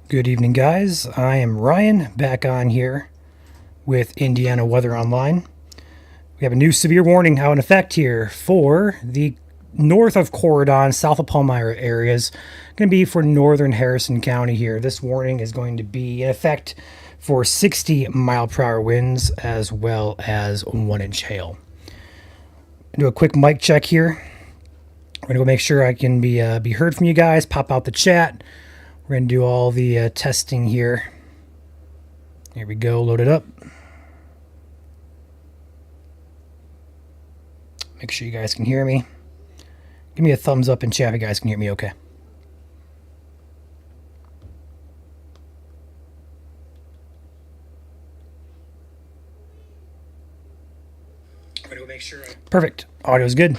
Good evening, guys. I am Ryan, back on here with Indiana Weather Online. We have a new severe warning out in effect here for the north of Corridon, south of Palmyra areas. Going to be for northern Harrison County here. This warning is going to be in effect for 60-mile-per-hour winds as well as 1-inch hail. Do a quick mic check here. We're going to go make sure I can be heard from you guys. Pop out the chat. We're going to do all the testing here. Here we go, load it up. Make sure you guys can hear me. Give me a thumbs up in chat if you guys can hear me okay. I'm going to make sure. Perfect. Audio's good.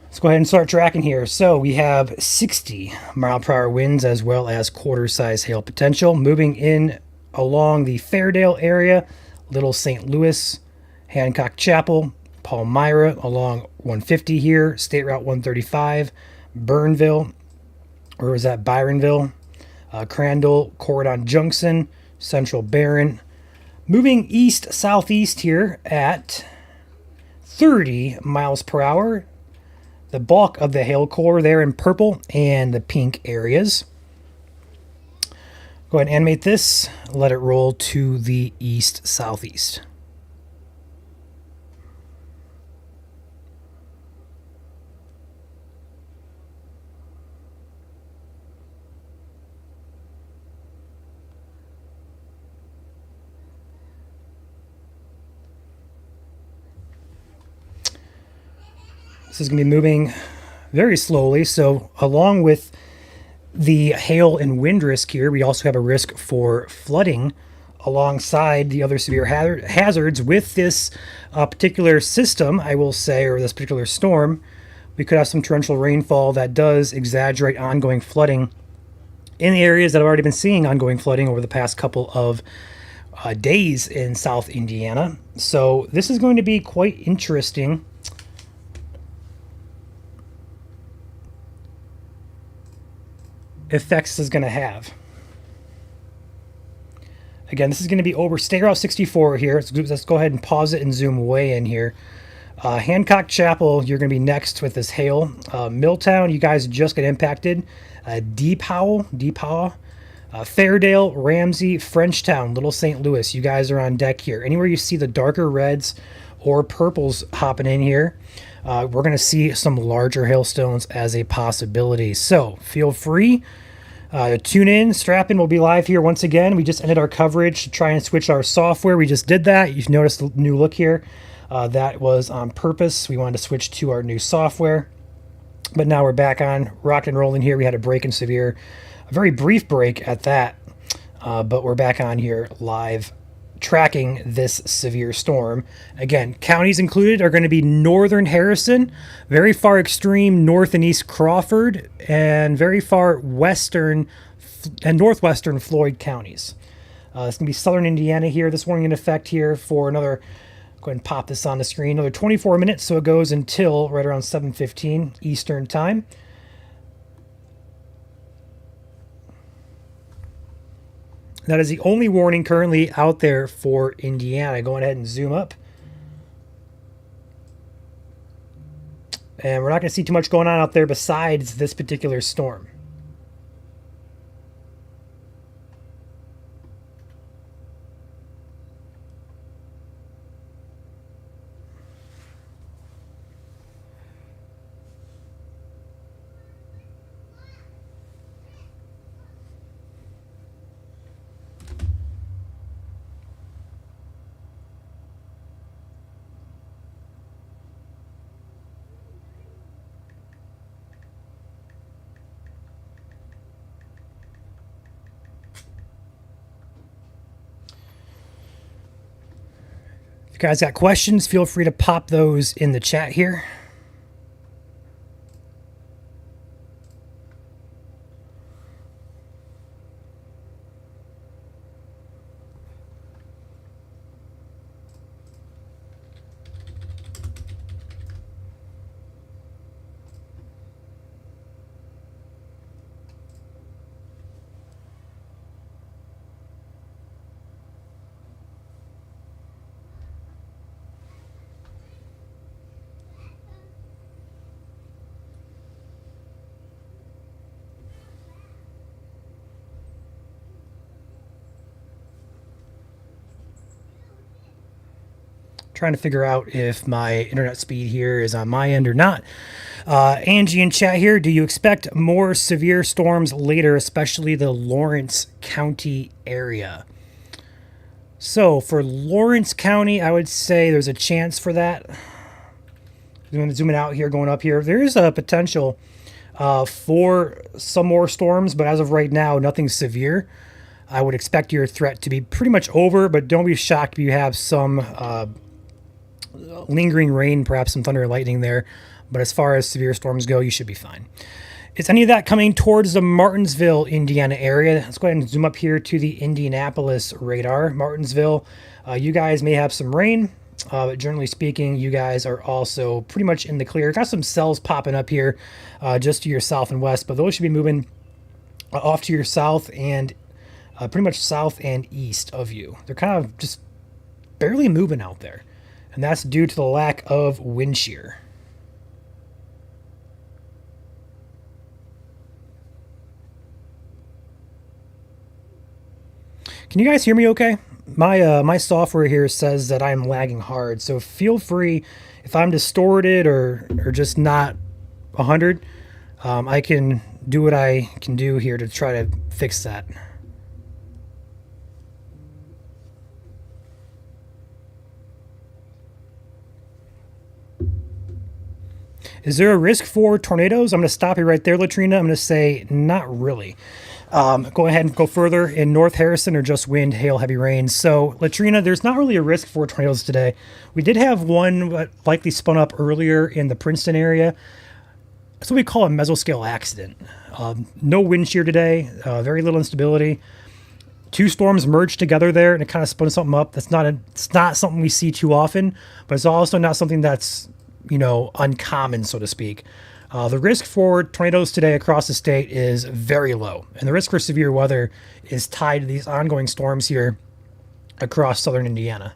Let's go ahead and start tracking here. So we have 60-mile-per-hour winds as well as quarter-size hail potential moving in along the Fairdale area, Little St. Louis, Hancock Chapel, Palmyra along 150 here, State Route 135, Burnville, or was that Byronville, Crandall, Corridon Junction, Central Barron. Moving east-southeast here at 30 miles per hour. The bulk of the hail core there in purple and the pink areas. Go ahead and animate this. Let it roll to the east-southeast. This is going to be moving very slowly. So along with the hail and wind risk here, we also have a risk for flooding alongside the other severe hazards with this particular system, I will say, or this particular storm. We could have some torrential rainfall that does exaggerate ongoing flooding in the areas that have already been seeing ongoing flooding over the past couple of days in South Indiana. So this is going to be quite interesting. Effects is going to have. Again, this is going to be over State Route 64 here. Let's go ahead and pause it and zoom way in here. Hancock Chapel, you're going to be next with this hail. Milltown, you guys just got impacted. Deep Howell, Fairdale, Ramsey, Frenchtown, Little St. Louis, you guys are on deck here. Anywhere you see the darker reds or purples hopping in here, we're going to see some larger hailstones as a possibility. So feel free to tune in. Strap in. We'll be live here once again. We just ended our coverage to try and switch our software. We just did that. You've noticed the new look here. That was on purpose. We wanted to switch to our new software. But now we're back on rock and rolling here. We had a break in severe, a very brief break at that. But we're back on here live tracking this severe storm. Again, counties included are going to be northern Harrison, very far extreme north and east Crawford, and very far western and northwestern Floyd counties. It's going to be southern Indiana here. This warning in effect here for another, go ahead and pop this on the screen, another 24 minutes, so it goes until right around 7:15 Eastern time. That is the only warning currently out there for Indiana. Going ahead and zoom up. And we're not going to see too much going on out there besides this particular storm. If you guys got questions, feel free to pop those in the chat here. Trying to figure out if my internet speed here is on my end or not. Angie in chat here, do you expect more severe storms later, especially the Lawrence County area? So for Lawrence County, I would say there's a chance for that. I'm going to zoom it out here, going up here. There is a potential for some more storms, but as of right now, nothing severe. I would expect your threat to be pretty much over, but don't be shocked if you have some lingering rain, perhaps some thunder and lightning there. But as far as severe storms go, you should be fine. Is any of that coming towards the Martinsville, Indiana area? Let's go ahead and zoom up here to the Indianapolis radar. Martinsville, you guys may have some rain, but generally speaking, you guys are also pretty much in the clear. Got some cells popping up here just to your south and west, but those should be moving off to your south and pretty much south and east of you. They're kind of just barely moving out there, and that's due to the lack of wind shear. Can you guys hear me okay? My software here says that I'm lagging hard, so feel free if I'm distorted or just not 100. I can do what I can do here to try to fix that. Is there a risk for tornadoes? I'm going to stop you right there, Latrina. I'm going to say not really. Go ahead and go further. In North Harrison or just wind, hail, heavy rain. So, Latrina, there's not really a risk for tornadoes today. We did have one that likely spun up earlier in the Princeton area. That's what we call a mesoscale accident. No wind shear today, very little instability. Two storms merged together there, and it kind of spun something up. It's not something we see too often, but it's also not something that's, uncommon, so to speak. The risk for tornadoes today across the state is very low, and the risk for severe weather is tied to these ongoing storms here across southern Indiana.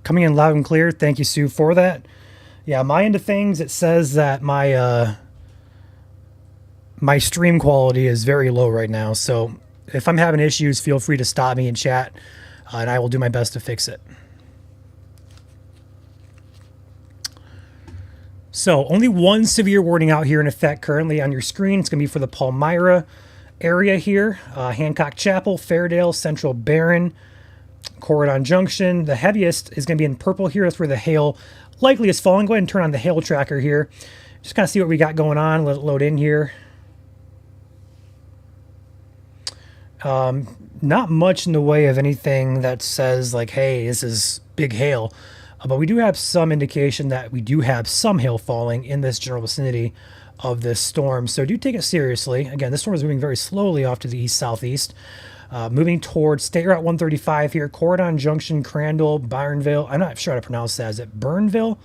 Coming in loud and clear. Thank you, Sue, for that. Yeah, my end of things, it says that my stream quality is very low right now. So if I'm having issues, feel free to stop me in chat, and I will do my best to fix it. So only one severe warning out here in effect currently on your screen. It's going to be for the Palmyra area here. Hancock Chapel, Fairdale, Central Barron, Corridon Junction. The heaviest is going to be in purple here. That's where the hail likely is falling. Go ahead and turn on the hail tracker here. Just kind of see what we got going on. Let it load in here. Not much in the way of anything that says like, hey, this is big hail. But we do have some indication that we do have some hail falling in this general vicinity of this storm. So do take it seriously. Again, this storm is moving very slowly off to the east-southeast. Moving towards State Route 135 here, Corridon Junction, Crandall, Byronville. I'm not sure how to pronounce that. Is it Burnville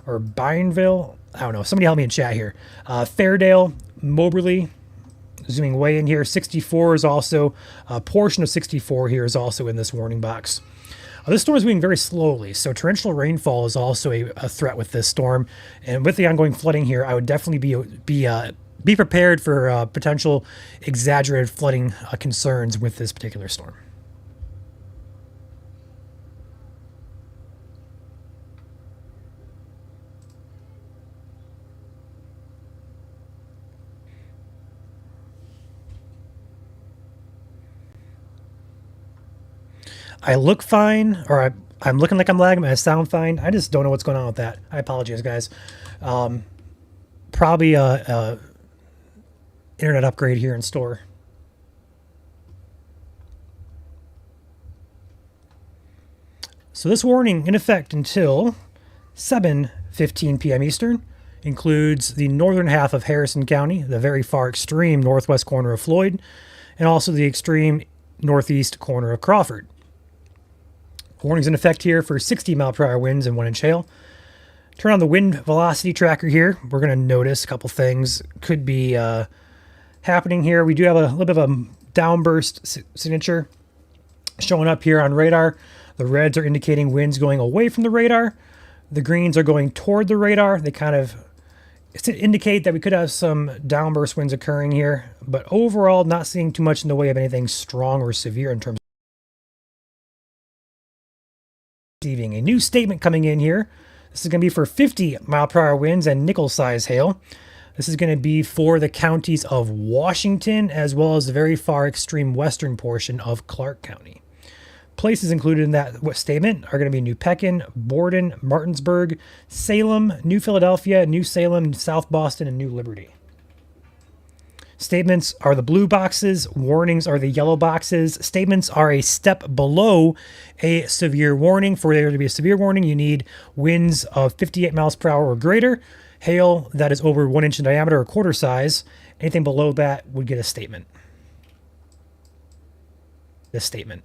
or Byronville? I don't know. Somebody help me in chat here. Fairdale, Moberly, zooming way in here. 64 is also, a portion of 64 here is also in this warning box. This storm is moving very slowly, so torrential rainfall is also a threat with this storm. And with the ongoing flooding here, I would definitely be prepared for potential exaggerated flooding concerns with this particular storm. I look fine, or I'm looking like I'm lagging, I sound fine. I just don't know what's going on with that. I apologize, guys. Probably a internet upgrade here in store. So this warning in effect until 7:15 p.m. Eastern includes the northern half of Harrison County, the very far extreme northwest corner of Floyd, and also the extreme northeast corner of Crawford. Warnings in effect here for 60 mile per hour winds and 1 inch hail. Turn on the wind velocity tracker here. We're going to notice a couple things could be happening here. We do have a little bit of a downburst signature showing up here on radar. The reds are indicating winds going away from the radar. The greens are going toward the radar. They kind of indicate that we could have some downburst winds occurring here, but overall not seeing too much in the way of anything strong or severe in terms of receiving. A new statement coming in here. This is going to be for 50-mile-per-hour winds and nickel-size hail. This is going to be for the counties of Washington as well as the very far extreme western portion of Clark County. Places included in that statement are going to be New Pekin, Borden, Martinsburg, Salem, New Philadelphia, New Salem, South Boston, and New Liberty. Statements are the blue boxes. Warnings are the yellow boxes. Statements are a step below a severe warning. For there to be a severe warning, you need winds of 58 miles per hour or greater, hail that is over 1 inch in diameter or quarter size. Anything below that would get a statement. This statement.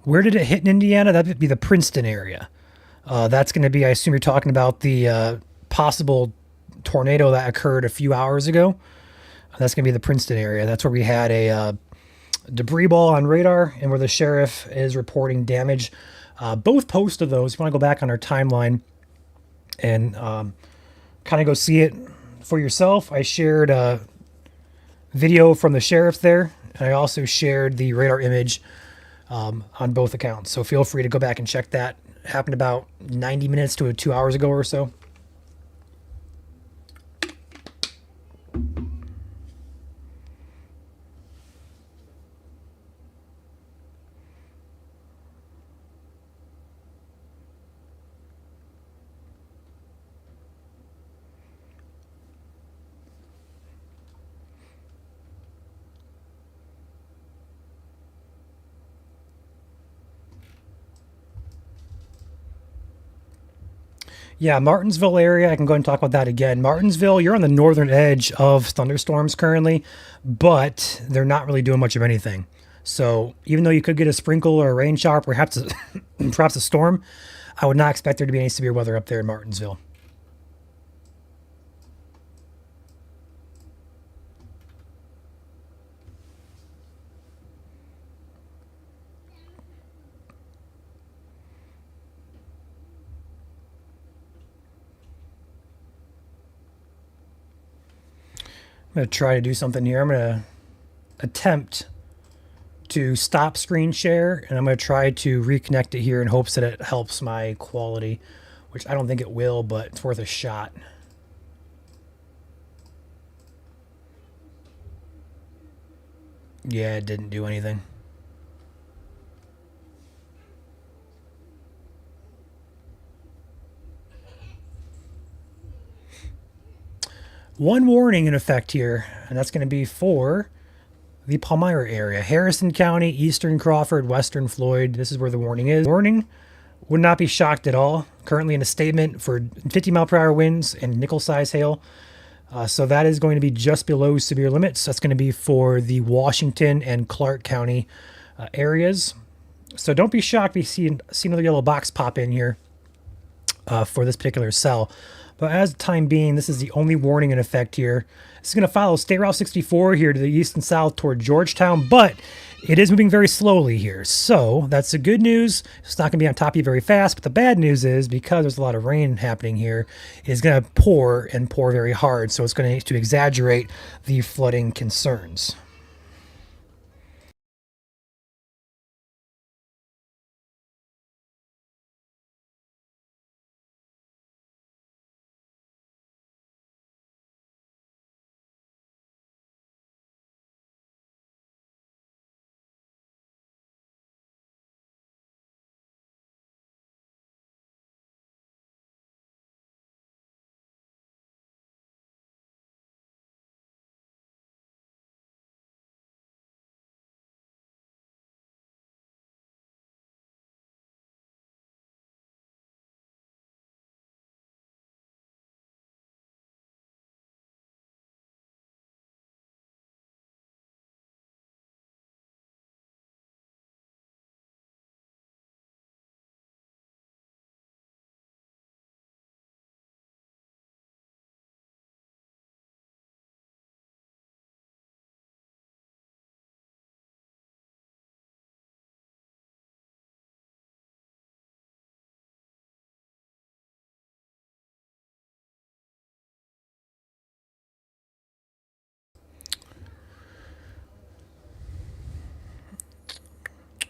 Where did it hit in Indiana? That would be the Princeton area. That's going to be, I assume you're talking about the possible tornado that occurred a few hours ago. That's going to be the Princeton area. That's where we had a debris ball on radar and where the sheriff is reporting damage. Both posts of those, if you want to go back on our timeline and kind of go see it for yourself, I shared a video from the sheriff there. And I also shared the radar image on both accounts. So feel free to go back and check that. It happened about 90 minutes to 2 hours ago or so. Yeah, Martinsville area, I can go ahead and talk about that again. Martinsville, you're on the northern edge of thunderstorms currently, but they're not really doing much of anything. So even though you could get a sprinkle or a rain shower, perhaps perhaps a storm, I would not expect there to be any severe weather up there in Martinsville. I'm going to try to do something here. I'm going to attempt to stop screen share, and I'm going to try to reconnect it here in hopes that it helps my quality, which I don't think it will, but it's worth a shot. Yeah, it didn't do anything. One warning in effect here, and that's going to be for the Palmyra area. Harrison County, Eastern Crawford, Western Floyd. This is where the warning is. Warning would not be shocked at all. Currently in a statement for 50-mile-per-hour winds and nickel-size hail. So that is going to be just below severe limits. That's going to be for the Washington and Clark County areas. So don't be shocked if you see another yellow box pop in here for this particular cell. But as the time being, this is the only warning in effect here. This is going to follow State Route 64 here to the east and south toward Georgetown, but it is moving very slowly here. So that's the good news. It's not going to be on top of you very fast, but the bad news is because there's a lot of rain happening here, it's going to pour and pour very hard. So it's going to exaggerate the flooding concerns.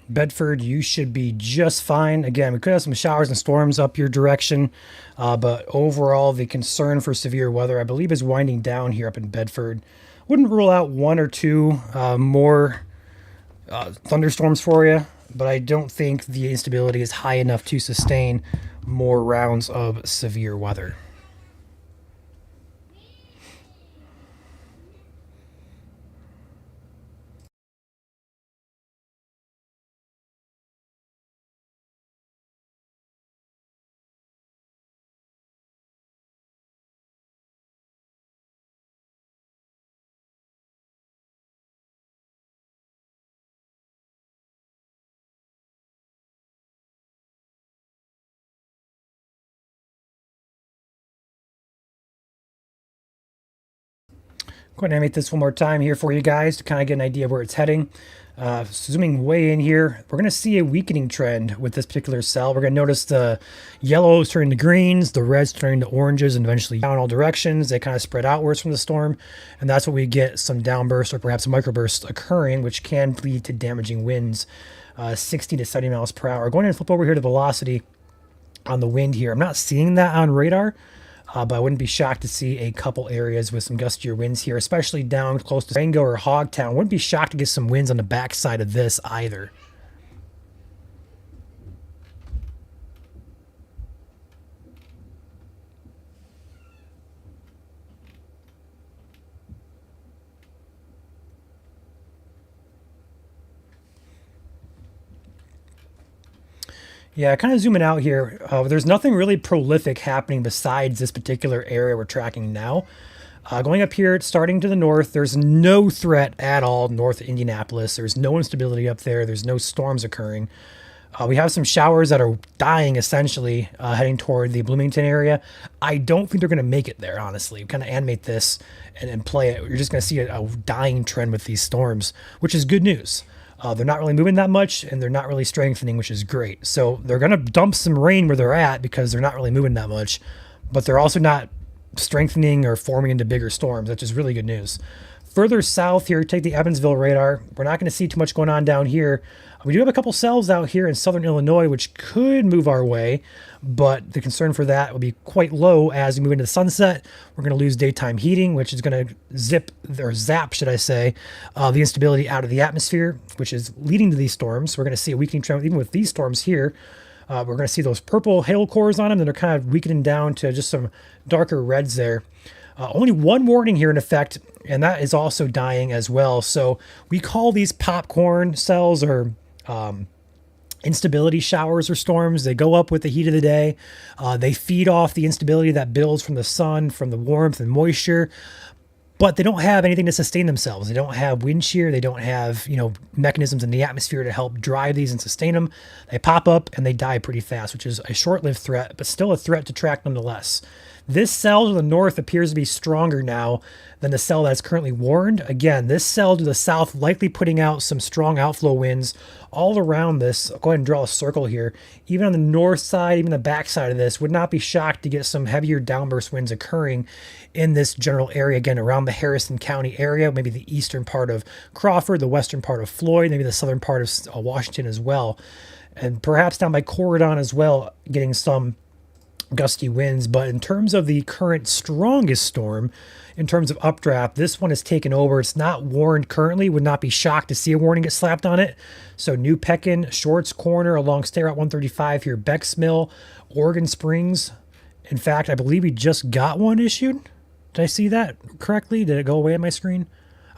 Bedford, you should be just fine. Again, we could have some showers and storms up your direction, but overall, the concern for severe weather, I believe, is winding down here up in Bedford. Wouldn't rule out one or two more thunderstorms for you, but I don't think the instability is high enough to sustain more rounds of severe weather. Go ahead and animate this one more time here for you guys to kind of get an idea of where it's heading. Zooming way in here, we're going to see a weakening trend with this particular cell. We're going to notice the yellows turning to greens, the reds turning to oranges, and eventually down all directions. They kind of spread outwards from the storm, and that's what we get some downbursts or perhaps microbursts occurring, which can lead to damaging winds, 60 to 70 miles per hour. Going to flip over here to velocity on the wind here. I'm not seeing that on radar. But I wouldn't be shocked to see a couple areas with some gustier winds here, especially down close to Rango or Hogtown. Wouldn't be shocked to get some winds on the backside of this either. Yeah, kind of zooming out here, there's nothing really prolific happening besides this particular area we're tracking now. Going up here, starting to the north, there's no threat at all north of Indianapolis. There's no instability up there. There's no storms occurring. We have some showers that are dying, essentially, heading toward the Bloomington area. I don't think they're going to make it there, honestly. Kind of animate this and play it. You're just going to see a dying trend with these storms, which is good news. They're not really moving that much, and they're not really strengthening, which is great. So they're going to dump some rain where they're at because they're not really moving that much, but they're also not strengthening or forming into bigger storms, which is really good news. Further south here, take the Evansville radar. We're not going to see too much going on down here. We do have a couple cells out here in southern Illinois, which could move our way, but the concern for that will be quite low as we move into the sunset. We're going to lose daytime heating, which is going to zap, should I say, the instability out of the atmosphere, which is leading to these storms. We're going to see a weakening trend even with these storms here. We're going to see those purple hail cores on them, and they're kind of weakening down to just some darker reds there. Only one warning here in effect, and that is also dying as well. So we call these popcorn cells or instability showers or storms. They go up with the heat of the day. They feed off the instability that builds from the sun, from the warmth and moisture. But they don't have anything to sustain themselves. They don't have wind shear. They don't have, mechanisms in the atmosphere to help drive these and sustain them. They pop up and they die pretty fast, which is a short-lived threat, but still a threat to track nonetheless. This cell to the north appears to be stronger now than the cell that's currently warned. Again, this cell to the south likely putting out some strong outflow winds all around this. I'll go ahead and draw a circle here. Even on the north side, even the back side of this, would not be shocked to get some heavier downburst winds occurring in this general area. Again, around the Harrison County area, maybe the eastern part of Crawford, the western part of Floyd, maybe the southern part of Washington as well. And perhaps down by Corydon as well, getting some gusty winds. But in terms of the current strongest storm, in terms of updraft, this one is taken over. It's not warned currently. Would not be shocked to see a warning get slapped on it. So New Pekin, Shorts Corner along State Route 135 here, Becks Mill, Oregon Springs. In fact, I believe we just got one issued. Did I see that correctly? Did it go away on my screen?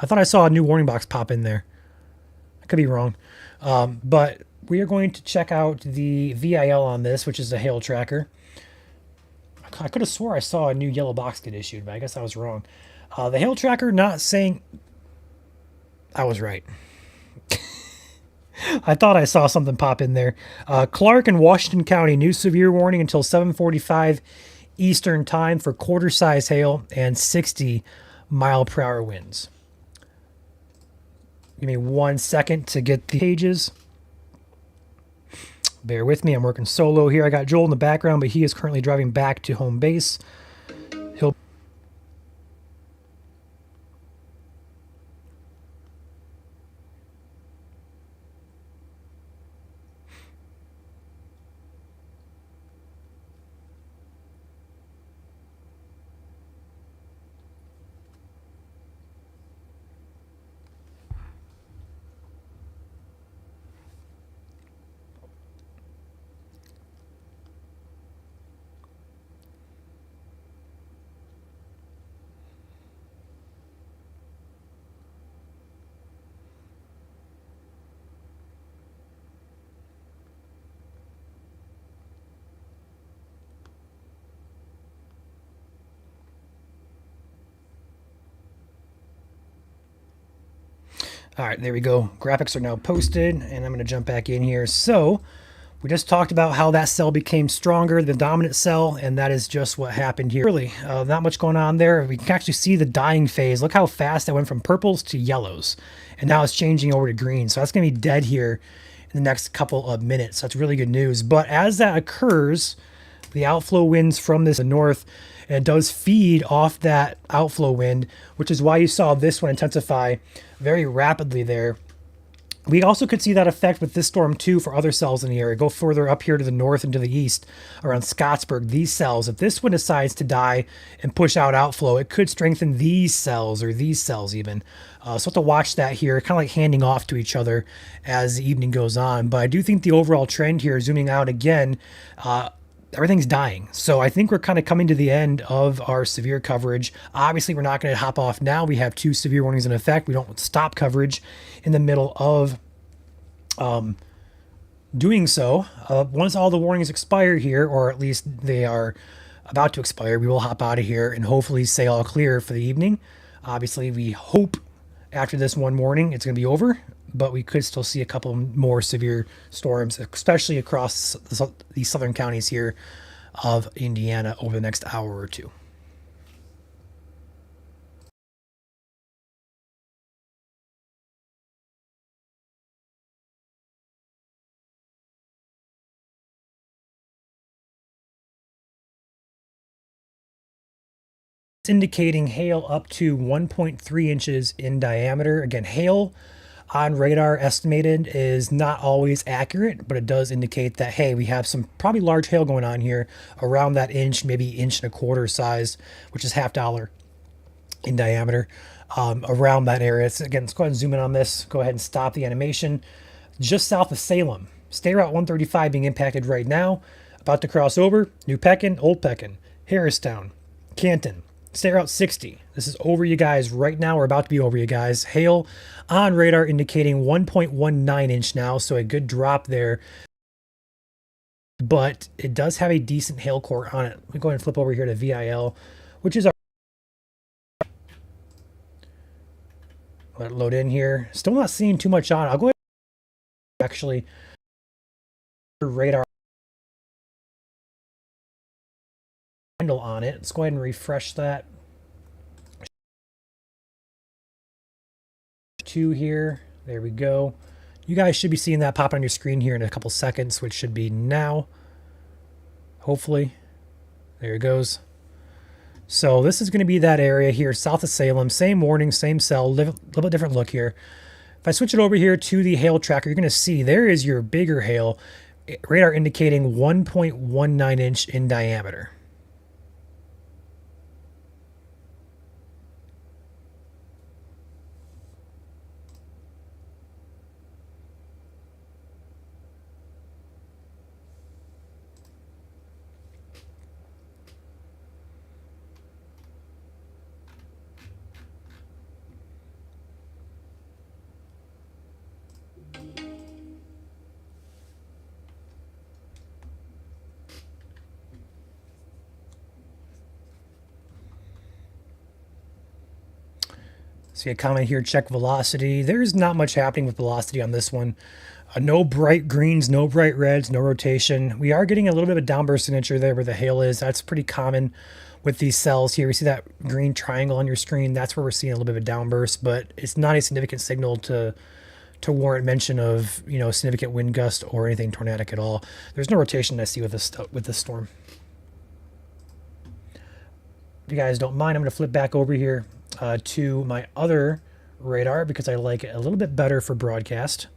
I thought I saw a new warning box pop in there. I could be wrong. But we are going to check out the VIL on this, which is a hail tracker. I could have swore I saw a new yellow box get issued, but I guess I was wrong. The hail tracker not saying... I was right. I thought I saw something pop in there. Clark and Washington County, new severe warning until 7:45 Eastern time for quarter-size hail and 60 mile per hour winds. Give me 1 second to get the pages. Bear with me, I'm working solo here. I got Joel in the background, but he is currently driving back to home base. He'll... All right, there we go. Graphics are now posted, and I'm going to jump back in here. So we just talked about how that cell became stronger, the dominant cell, and that is just what happened here. Really, not much going on there. We can actually see the dying phase. Look how fast it went from purples to yellows, and now it's changing over to green. So that's going to be dead here in the next couple of minutes. So that's really good news. But as that occurs, the outflow winds from this north, and it does feed off that outflow wind, which is why you saw this one intensify very rapidly there. We also could see that effect with this storm too for other cells in the area. Go further up here to the north and to the east around Scottsburg. These cells, if this one decides to die and push out outflow, it could strengthen these cells or these cells even. So have to watch that here, kind of like handing off to each other as the evening goes on. But I do think the overall trend here, zooming out again, everything's dying. So I think we're kind of coming to the end of our severe coverage. Obviously, we're not going to hop off now. We have 2 severe warnings in effect. We don't stop coverage in the middle of doing so. Once all the warnings expire here, or at least they are about to expire, we will hop out of here and hopefully say all clear for the evening. Obviously, we hope after this one warning it's going to be over, but we could still see a couple more severe storms, especially across the southern counties here of Indiana over the next hour or two. It's indicating hail up to 1.3 inches in diameter. Again, hail on radar estimated is not always accurate, but it does indicate that, hey, we have some probably large hail going on here around that inch, maybe inch and a quarter size, which is $0.50 in diameter, around that area. So again, let's go ahead and zoom in on this. Go ahead and stop the animation. Just south of Salem, State Route 135 being impacted right now. About to cross over, New Pekin, Old Pekin, Harristown, Canton, State Route 60. This is over you guys right now. We're about to be over you guys. Hail on radar indicating 1.19 inch now, so a good drop there. But it does have a decent hail core on it. Let me go ahead and flip over here to VIL, which is our... Let it load in here. Still not seeing too much on it. I'll go ahead and actually radar handle on it. Let's go ahead and refresh that. 2 here. There we go. You guys should be seeing that pop on your screen here in a couple seconds, which should be now. Hopefully. There it goes. So this is going to be that area here, south of Salem. Same warning, same cell, little bit different look here. If I switch it over here to the hail tracker, you're going to see there is your bigger hail. Radar indicating 1.19 inch in diameter. See a comment here, check velocity. There's not much happening with velocity on this one. No bright greens, no bright reds, no rotation. We are getting a little bit of a downburst signature there where the hail is. That's pretty common with these cells here. You see that green triangle on your screen? That's where we're seeing a little bit of a downburst, but it's not a significant signal to warrant mention of, you know, significant wind gust or anything tornadic at all. There's no rotation I see with this storm. If you guys don't mind, I'm going to flip back over here to my other radar because I like it a little bit better for broadcast.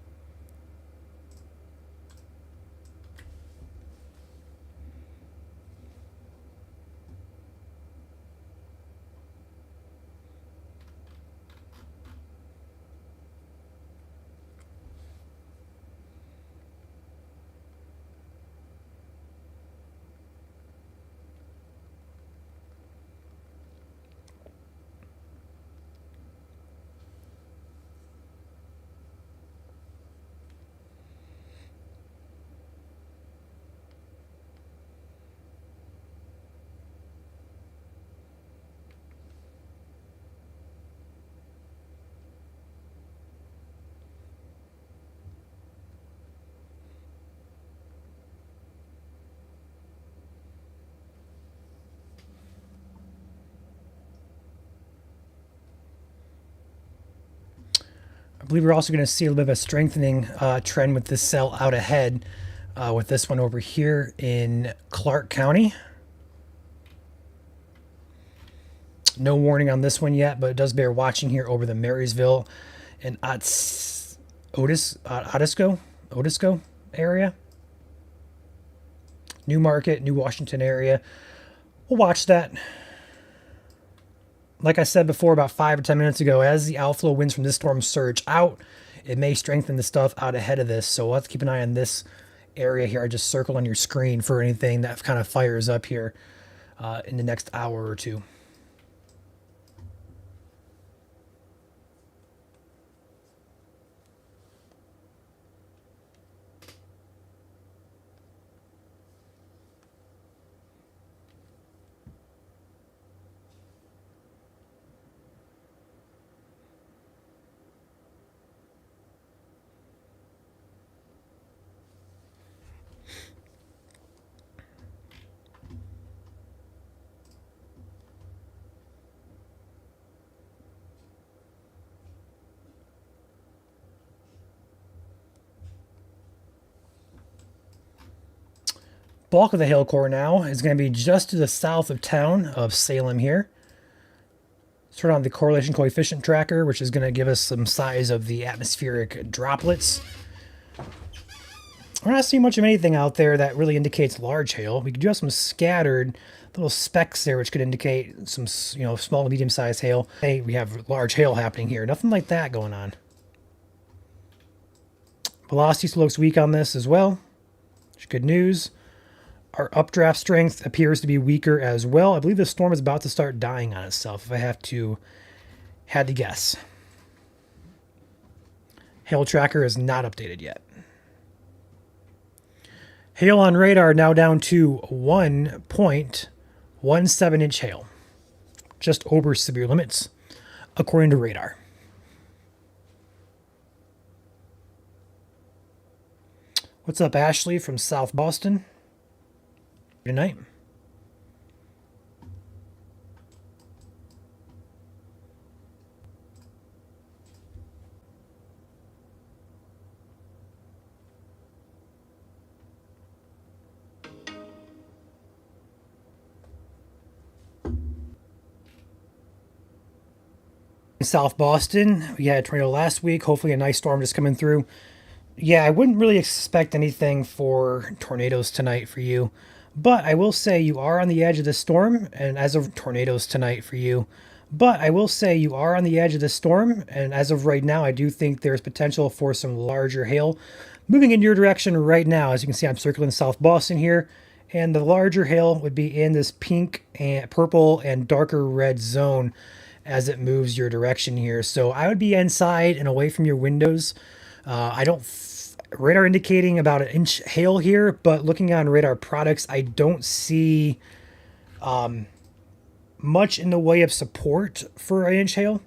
I believe we're also going to see a little bit of a strengthening trend with this cell out ahead with this one over here in Clark County. No warning on this one yet, but it does bear watching here over the Marysville and Otisco area. New Market, New Washington area. We'll watch that. Like I said before, about 5 or 10 minutes ago, as the outflow winds from this storm surge out, it may strengthen the stuff out ahead of this. So we'll have to keep an eye on this area here. I just circle on your screen for anything that kind of fires up here in the next hour or two. Bulk of the hail core now is going to be just to the south of town of Salem here. Turn on the correlation coefficient tracker, which is going to give us some size of the atmospheric droplets. We're not seeing much of anything out there that really indicates large hail. We do have some scattered little specks there, which could indicate some, small to medium-sized hail. Hey, we have large hail happening here. Nothing like that going on. Velocity still looks weak on this as well, which is good news. Our updraft strength appears to be weaker as well. I believe the storm is about to start dying on itself, if I had to guess. Hail tracker is not updated yet. Hail on radar now down to 1.17 inch hail. Just over severe limits, according to radar. What's up, Ashley from South Boston? Good night. In South Boston, we had a tornado last week. Hopefully a nice storm just coming through. Yeah, I wouldn't really expect anything for tornadoes tonight for you. But I will say you are on the edge of the storm, and as of tornadoes tonight for you. But I will say you are on the edge of the storm, and as of right now, I do think there's potential for some larger hail moving in your direction right now. As you can see, I'm circling South Boston here, and the larger hail would be in this pink and purple and darker red zone as it moves your direction here. So I would be inside and away from your windows. Radar indicating about an inch hail here, but looking on radar products, I don't see much in the way of support for an inch hail.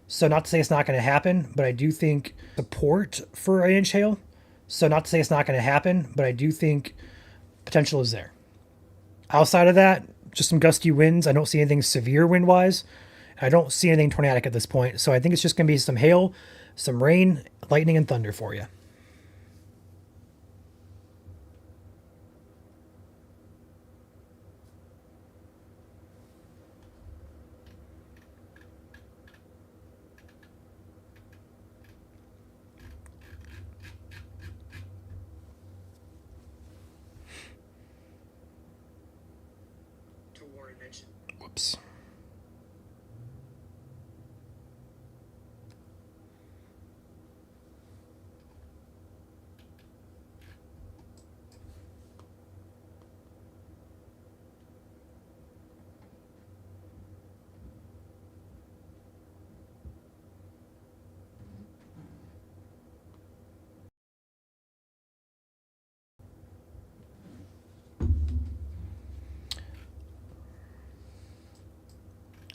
So not to say it's not going to happen, but I do think support for an inch hail. So not to say it's not going to happen, but I do think potential is there. Outside of that, just some gusty winds. I don't see anything severe wind-wise. I don't see anything tornadic at this point. So I think it's just going to be some hail, some rain, lightning, and thunder for you. Whoops.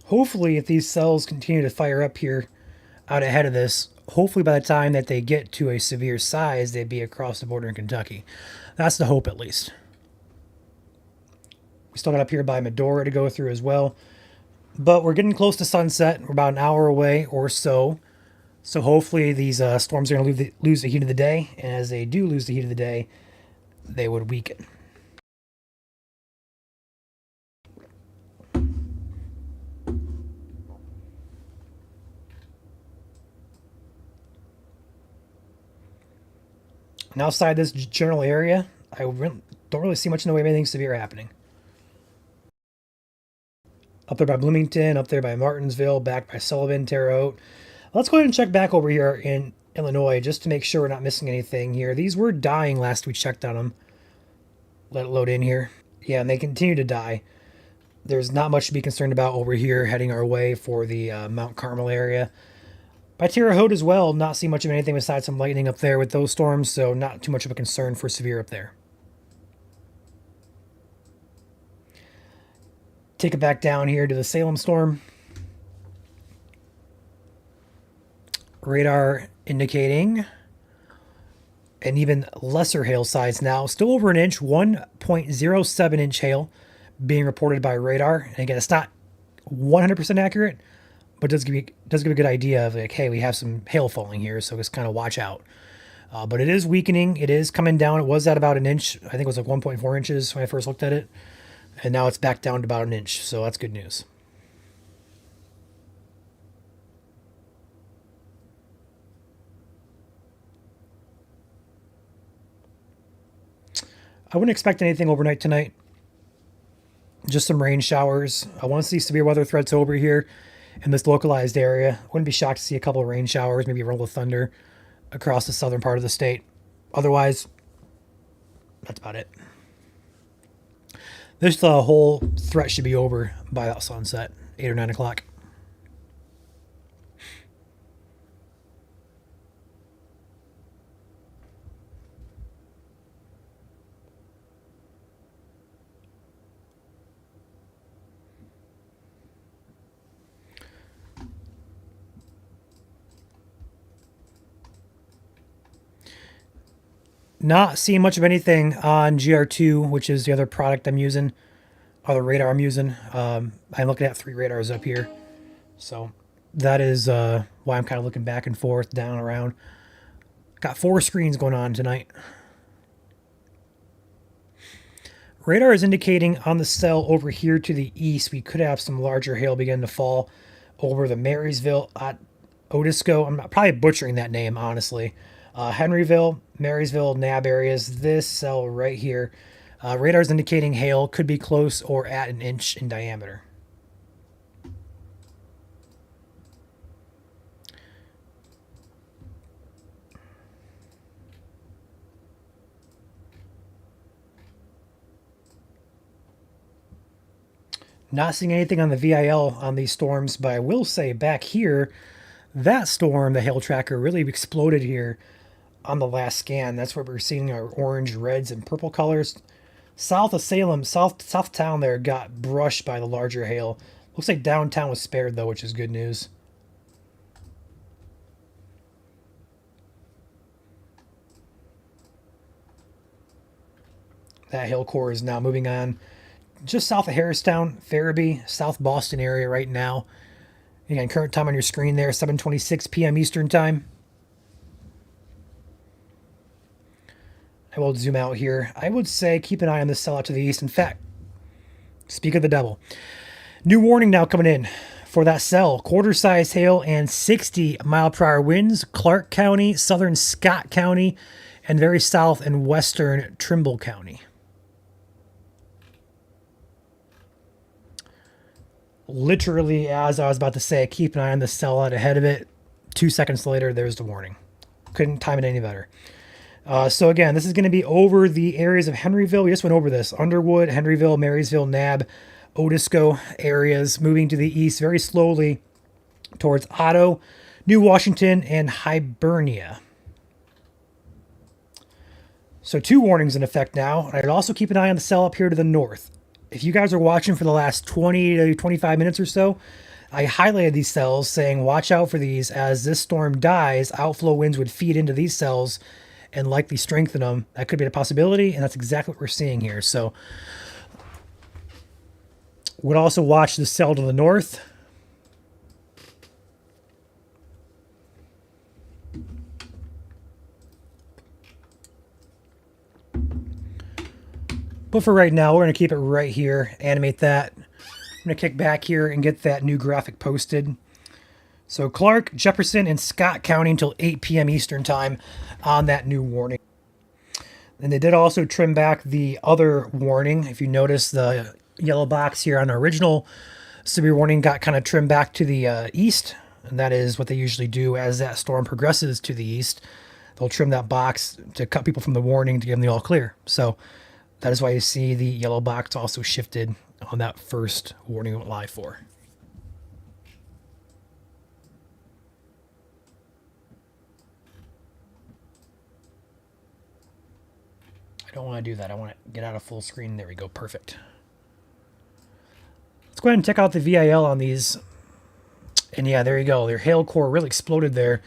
Hopefully, if these cells continue to fire up here out ahead of this, hopefully by the time that they get to a severe size, they'd be across the border in Kentucky. That's the hope, at least. We still got up here by Medora to go through as well. But we're getting close to sunset. We're about an hour away or so. So hopefully these storms are going to lose the heat of the day, and as they do lose the heat of the day, they would weaken. And outside this general area, I don't really see much in the way of anything severe happening. Up there by Bloomington, up there by Martinsville, back by Sullivan, Terre Haute. Let's go ahead and check back over here in Illinois just to make sure we're not missing anything here. These were dying last we checked on them. Let it load in here. Yeah, and they continue to die. There's not much to be concerned about over here heading our way for the Mount Carmel area. By Terre Haute as well, not see much of anything besides some lightning up there with those storms, so not too much of a concern for severe up there. Take it back down here to the Salem storm. Radar indicating an even lesser hail size now. Still over an inch, 1.07 inch hail being reported by radar. And again, it's not 100% accurate, but does give a good idea of like, hey, we have some hail falling here, so just kind of watch out. But it is weakening. It is coming down. It was at about an inch. I think it was like 1.4 inches when I first looked at it. And now it's back down to about an inch, so that's good news. I wouldn't expect anything overnight tonight. Just some rain showers. I want to see severe weather threats over here in this localized area. Wouldn't be shocked to see a couple of rain showers, maybe a roll of thunder across the southern part of the state. Otherwise, that's about it. This whole threat should be over by that sunset, 8 or 9 o'clock. Not seeing much of anything on GR2, which is the other product I'm using, or the radar I'm using. I'm looking at 3 radars up here. So that is why I'm kind of looking back and forth, down, around. Got 4 screens going on tonight. Radar is indicating on the cell over here to the east, we could have some larger hail begin to fall over the Marysville, Otisco. I'm probably butchering that name, honestly. Henryville, Marysville, Nab areas. This cell right here. Radar is indicating hail could be close or at an inch in diameter. Not seeing anything on the VIL on these storms, but I will say back here, that storm, the hail tracker, really exploded here on the last scan. That's where we're seeing our orange, reds, and purple colors. South of Salem, south town there got brushed by the larger hail. Looks like downtown was spared though, which is good news. That hail core is now moving on just south of Harristown, Farabee, South Boston area right now. Again, current time on your screen there, 7:26 p.m. Eastern time. I will zoom out here. I would say keep an eye on this cell out to the east. In fact, speak of the devil. New warning now coming in for that cell. Quarter-size hail and 60-mile-per-hour winds. Clark County, southern Scott County, and very south and western Trimble County. Literally, as I was about to say, keep an eye on the cell out ahead of it. 2 seconds later, there's the warning. Couldn't time it any better. So again, this is going to be over the areas of Henryville. We just went over this. Underwood, Henryville, Marysville, Nab, Otisco areas, moving to the east very slowly towards Otto, New Washington, and Hibernia. So 2 warnings in effect now. I'd also keep an eye on the cell up here to the north. If you guys are watching for the last 20 to 25 minutes or so, I highlighted these cells saying watch out for these. As this storm dies, outflow winds would feed into these cells and likely strengthen them. That could be a possibility, and that's exactly what we're seeing here. So would also watch the cell to the north. But for right now, we're going to keep it right here, animate that. I'm going to kick back here and get that new graphic posted. So Clark, Jefferson, and Scott County until 8 p.m. Eastern time on that new warning. And they did also trim back the other warning. If you notice, the yellow box here on the original severe warning got kind of trimmed back to the east. And that is what they usually do as that storm progresses to the east. They'll trim that box to cut people from the warning to give them the all clear. So that is why you see the yellow box also shifted on that first warning it went live for. I don't want to do that. I want to get out of full screen. There we go. Perfect. Let's go ahead and check out the VIL on these. And yeah, there you go. Their hail core really exploded there.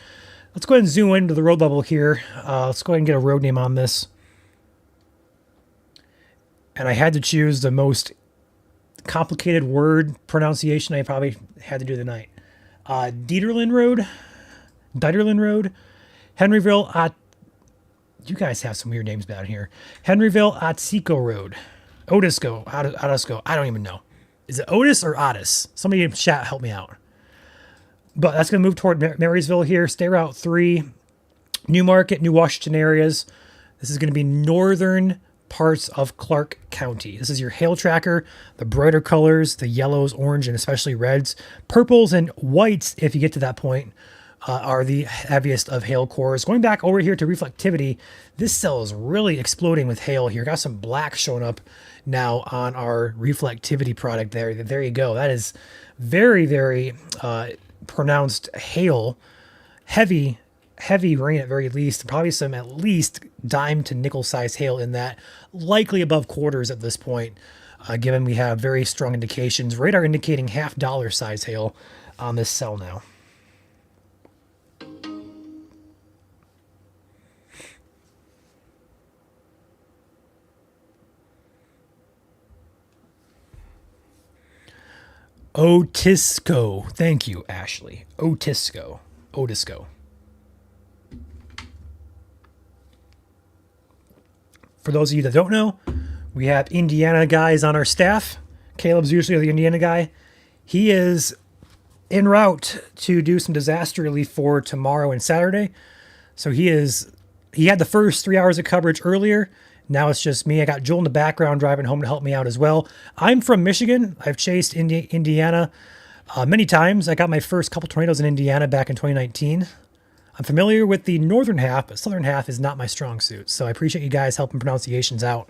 Let's go ahead and zoom into the road level here. Let's go ahead and get a road name on this. And I had to choose the most complicated word pronunciation I probably had to do tonight. Dieterlen Road. Henryville. You guys have some weird names down here. Henryville Otsego Road. Otisco. I don't even know. Is it Otis or Otis? Somebody in chat help me out. But that's going to move toward Marysville here. Stay Route 3. New Market, New Washington areas. This is going to be northern parts of Clark County. This is your hail tracker. The brighter colors, the yellows, orange, and especially reds. Purples and whites, if you get to that point, are the heaviest of hail cores. Going back over here to reflectivity, this cell is really exploding with hail here. Got some black showing up now on our reflectivity product there. There you go. That is very, very pronounced hail. Heavy rain at very least. Probably some at least dime to nickel size hail in that. Likely above quarters at this point, given we have very strong indications. Radar indicating $half size hail on this cell now. Otisco. Thank you, Ashley. Otisco. For those of you that don't know, we have Indiana guys on our staff. Caleb's usually the Indiana guy. He is en route to do some disaster relief for tomorrow and Saturday. So he had the first 3 hours of coverage earlier. Now it's just me. I got Joel in the background driving home to help me out as well. I'm from Michigan. I've chased Indiana many times. I got my first couple tornadoes in Indiana back in 2019. I'm familiar with the northern half, but southern half is not my strong suit. So I appreciate you guys helping pronunciations out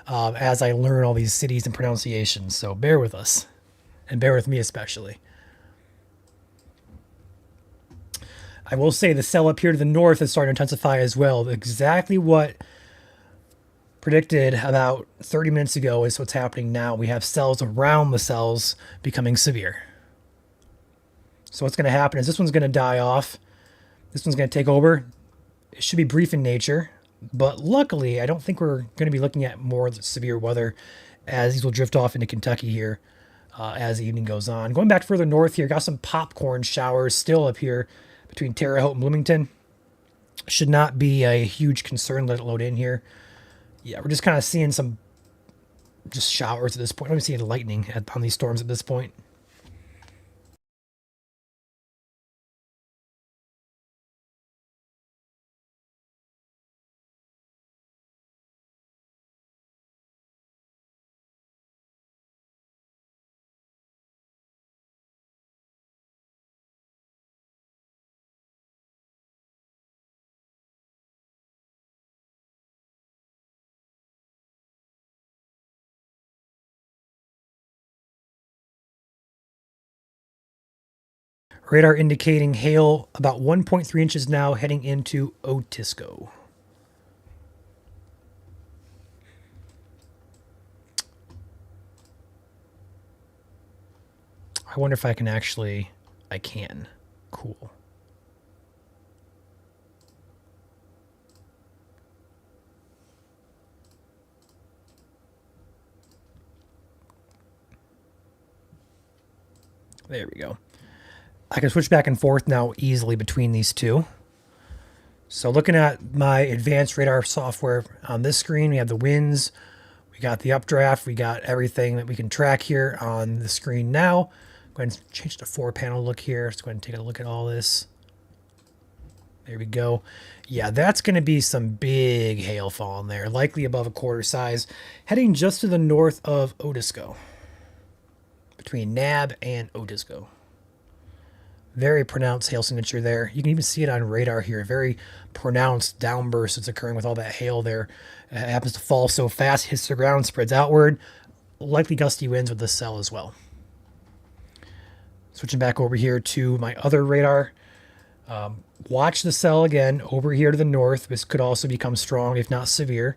as I learn all these cities and pronunciations. So bear with us, and bear with me especially. I will say the cell up here to the north is starting to intensify as well. Exactly what predicted about 30 minutes ago is what's happening now. We have cells around the cells becoming severe. So what's going to happen is this one's going to die off. This one's going to take over. It should be brief in nature, but luckily I don't think we're going to be looking at more severe weather as these will drift off into Kentucky here as the evening goes on. Going back further north here, got some popcorn showers still up here between Terre Haute and Bloomington. Should not be a huge concern. Let it load in here. Yeah, we're just kind of seeing some just showers at this point. I'm not seeing lightning on these storms at this point. Radar indicating hail about 1.3 inches now heading into Otisco. I wonder if I can actually... I can. Cool. There we go. I can switch back and forth now easily between these two. So looking at my advanced radar software on this screen, we have the winds, We got the updraft. We got everything that we can track here on the screen now. Go ahead and change the 4-panel look here. Let's go ahead and take a look at all this. There we go. Yeah, that's going to be some big hail falling there, likely above a quarter size, heading just to the north of Otisco, between Nab and Otisco. Very pronounced hail signature there. You can even see it on radar here. Very pronounced downburst that's occurring with all that hail there. It happens to fall so fast, hits the ground, spreads outward. Likely gusty winds with this cell as well. Switching back over here to my other radar. Watch the cell again over here to the north. This could also become strong, if not severe.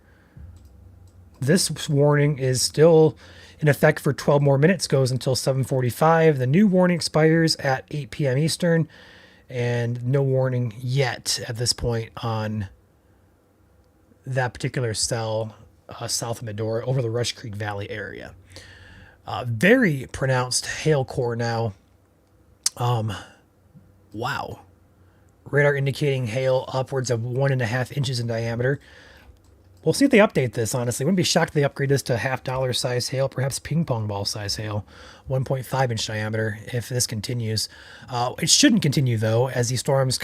This warning is still in effect for 12 more minutes, goes until 7:45. The new warning expires at 8 p.m. Eastern, and no warning yet at this point on that particular cell south of Medora over the Rush Creek Valley area. Very pronounced hail core now. Wow. Radar indicating hail upwards of 1.5 inches in diameter. We'll see if they update this, honestly. Wouldn't be shocked if they upgrade this to $half size hail, perhaps ping pong ball size hail, 1.5 inch diameter, if this continues. It shouldn't continue, though, as these storms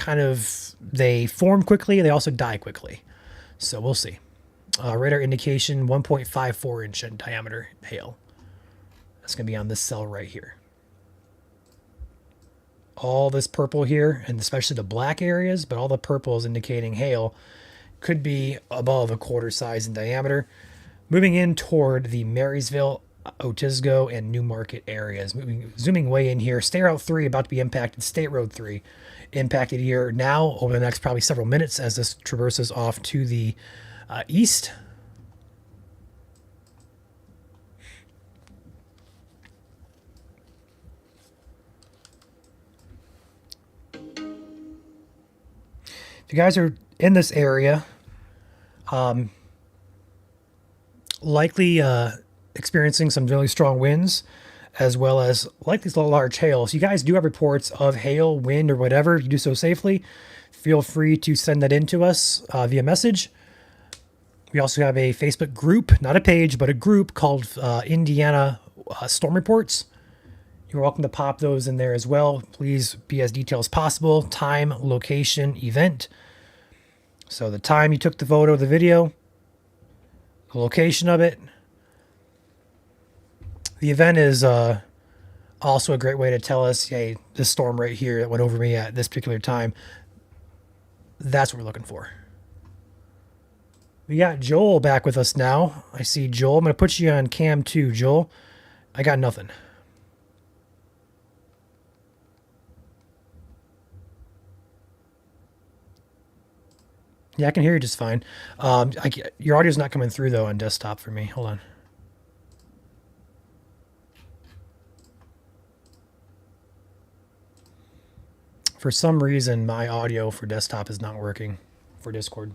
they form quickly, they also die quickly. So we'll see. Radar indication 1.54 inch in diameter hail. That's going to be on this cell right here. All this purple here, and especially the black areas, but all the purple is indicating hail. Could be above a quarter size in diameter. Moving in toward the Marysville, Otisco, and Newmarket areas. Zooming way in here. State Route 3 about to be impacted. State Road 3 impacted here now over the next probably several minutes as this traverses off to the east. If you guys are in this area, likely experiencing some really strong winds, as well as likely large hail. So you guys do have reports of hail, wind, or whatever. If you do so safely, feel free to send that in to us via message. We also have a Facebook group, not a page, but a group called Indiana Storm Reports. You're welcome to pop those in there as well. Please be as detailed as possible. Time, location, event. So the time you took the photo, the video, the location of it. The event is also a great way to tell us, hey, this storm right here that went over me at this particular time, that's what we're looking for. We got Joel back with us now. I see Joel. I'm going to put you on cam 2, Joel. I got nothing. Yeah, I can hear you just fine. Your audio's not coming through, though, on desktop for me. Hold on. For some reason, my audio for desktop is not working for Discord.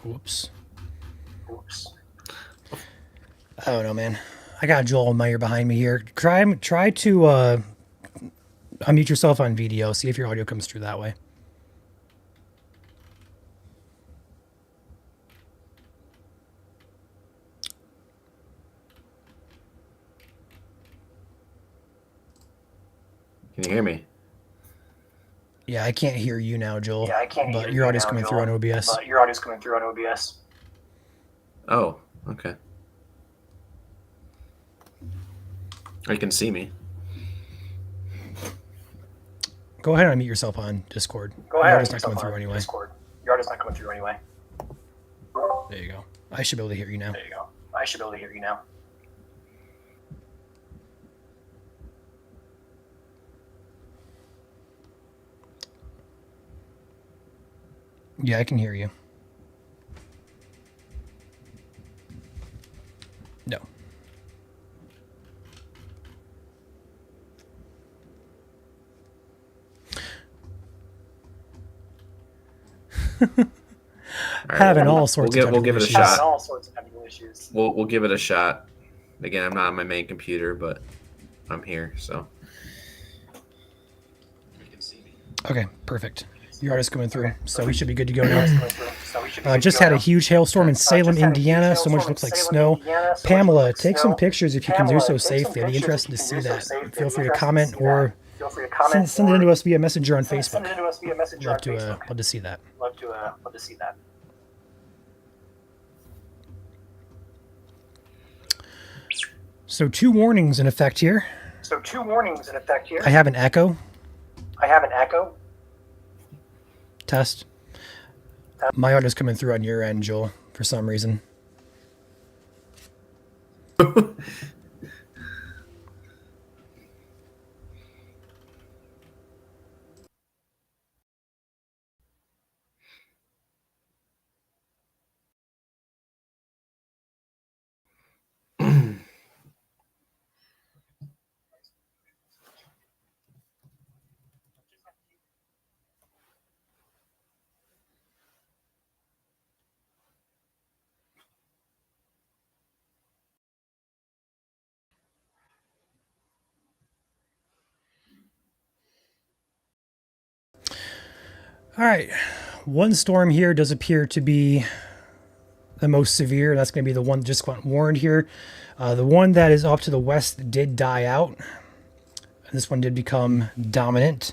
Whoops. I don't know, man. I got Joel Meyer behind me here. Try to unmute yourself on video. See if your audio comes through that way. Can you hear me? Yeah, I can't hear you now, Joel. Yeah, I can't hear but you your audio's now, coming Joel, through on OBS. But your audio's coming through on OBS. Oh, okay. Or you can see me. Go ahead and unmute yourself on Discord. Go Your ahead. audio's not coming through anyway. Discord. Your audio's not coming through anyway. There you go. I should be able to hear you now. There you go. I should be able to hear you now. Yeah, I can hear you. No. Having all sorts of we'll give it a issues. shot. Having all sorts of technical issues. We'll give it a shot. Again, I'm not on my main computer, but I'm here, so you can see me. Okay, perfect. Your audio's coming through, so we should be good to go now. Just had a huge hailstorm in Salem, Indiana. So much looks like snow. Pamela, take some pictures if you can do so safely. I'd be interested to see that. Feel free to comment or send it in to us via Messenger on Facebook. Love to see that. Love to see that. So 2 warnings in effect here. I have an echo. Test. My audio's coming through on your end, Joel, for some reason. All right, one storm here does appear to be the most severe. That's going to be the one that just got warned here. The one that is off to the west did die out. And this one did become dominant.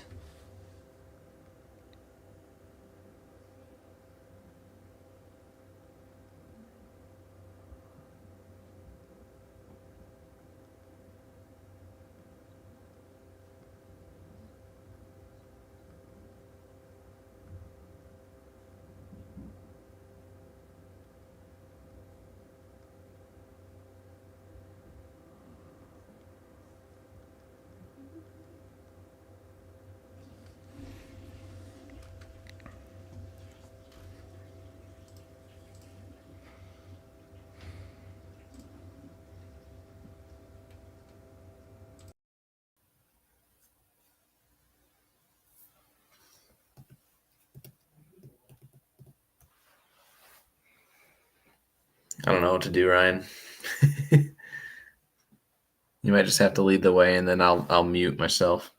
I don't know what to do, Ryan. You might just have to lead the way, and then I'll mute myself.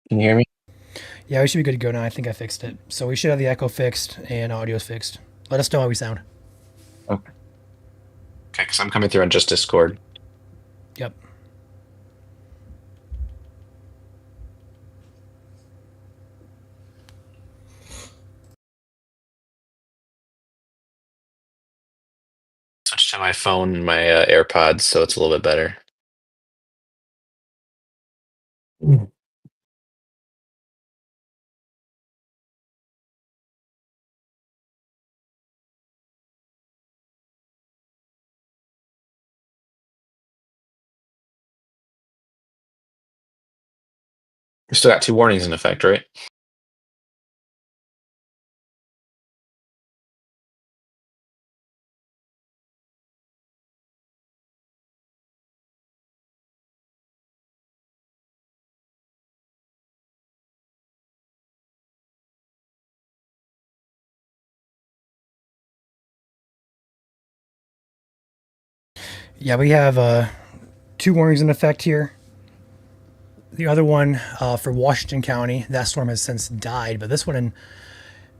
Can you hear me? Yeah, we should be good to go now. I think I fixed it. So we should have the echo fixed and audio's fixed. Let us know how we sound. Okay. Okay, because I'm coming through on just Discord. Yep. switched to my phone and my AirPods, so it's a little bit better. We still got two warnings in effect, right? Yeah, we have two warnings in effect here. The other one for Washington County, that storm has since died, but this one in